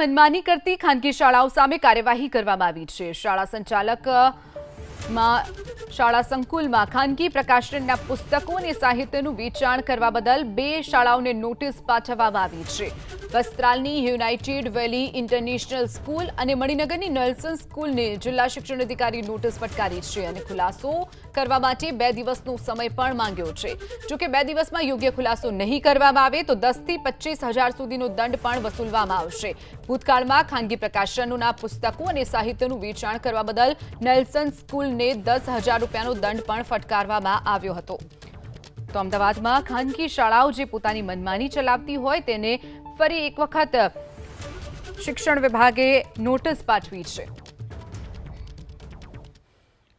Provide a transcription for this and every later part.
મનમાની કરતી ખાનગી શાળાઓ સામે કાર્યવાહી કરવામાં આવી છે। શાળા સંચાલકમાં શાળા સંકુલમાં ખાનગી પ્રકાશનના પુસ્તકો અને સાહિત્યનું વેચાણ કરવા બદલ 2 શાળાઓને નોટિસ પાઠવવામાં આવી છે। વસ્ત્રાલની યુનાઇટેડ વેલી ઇન્ટરનેશનલ સ્કૂલ અને મણિનગરની નેલ્સન સ્કૂલને જિલ્લા શિક્ષણ અધિકારી નોટિસ ફટકારી છે અને ખુલાસો કરવા માટે 2 દિવસનો સમય પણ માંગ્યો છે। જો કે 2 દિવસમાં યોગ્ય ખુલાસો નહીં કરવામાં આવે તો 10 થી 25,000 સુધીનો દંડ પણ વસૂલવામાં આવશે। ભૂતકાળમાં ખાનગી પ્રકાશનોના પુસ્તકો અને સાહિત્યનું વેચાણ કરવા બદલ નેલ્સન સ્કૂલને 10,000 રૂપિયાનો દંડ પણ ફટકારવામાં આવ્યો હતો। તો અમદાવાદમાં ખાનગી શાળાઓ જે પોતાની મનમાની ચલાવતી હોય તેને ફરી એક વખત શિક્ષણ વિભાગે નોટિસ પાઠવી છે।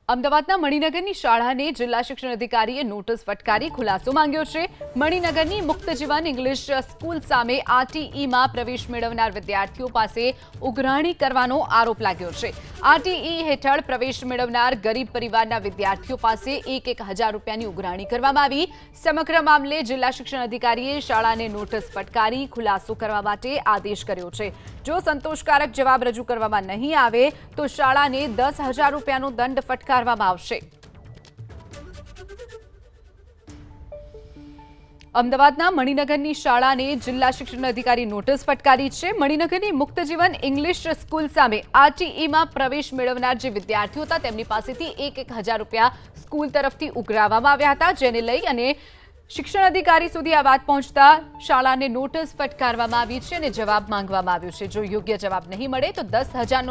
અમદાવાદના મણિનગરની શાળાને જિલ્લા શિક્ષણ અધિકારીએ નોટિસ ફટકારી ખુલાસો માંગ્યો છે। મણિનગરની મુક્તજીવન ઇંગ્લિશ સ્કૂલ સામે આરટીઈમાં પ્રવેશ મેળવનાર વિદ્યાર્થીઓ પાસે ઉઘરાણી કરવાનો આરોપ લાગ્યો છે। આરટીઈ હેઠળ પ્રવેશ મેળવનાર ગરીબ પરિવારના વિદ્યાર્થીઓ પાસે 1,000 રૂપિયાની ઉઘરાણી કરવામાં આવી। સમગ્ર મામલે જિલ્લા શિક્ષણ અધિકારીએ શાળાને નોટિસ ફટકારી ખુલાસો કરવા માટે આદેશ કર્યો છે। જો સંતોષકારક જવાબ રજૂ કરવામાં નહીં આવે તો શાળાને 10,000 રૂપિયાનો દંડ ફટકારવામાં આવશે। અમદાવાદના મણિનગરની શાળાને જિલ્લા શિક્ષણ અધિકારી નોટિસ ફટકારી છે। મણિનગરની મુક્તજીવન ઇંગ્લિશ સ્કૂલ સામે આરટીઈમાં પ્રવેશ મેળવનાર જે વિદ્યાર્થીઓ હતા તેમની પાસેથી 1,000 રૂપિયા સ્કૂલ તરફથી ઉઘરાવવામાં આવ્યા હતા, જેને લઈ અને શિક્ષણ અધિકારી સુધી આ વાત પહોંચતા શાળાને નોટિસ ફટકારવામાં આવી છે અને જવાબ માંગવામાં આવ્યો છે। જો યોગ્ય જવાબ નહીં મળે તો 10,000નો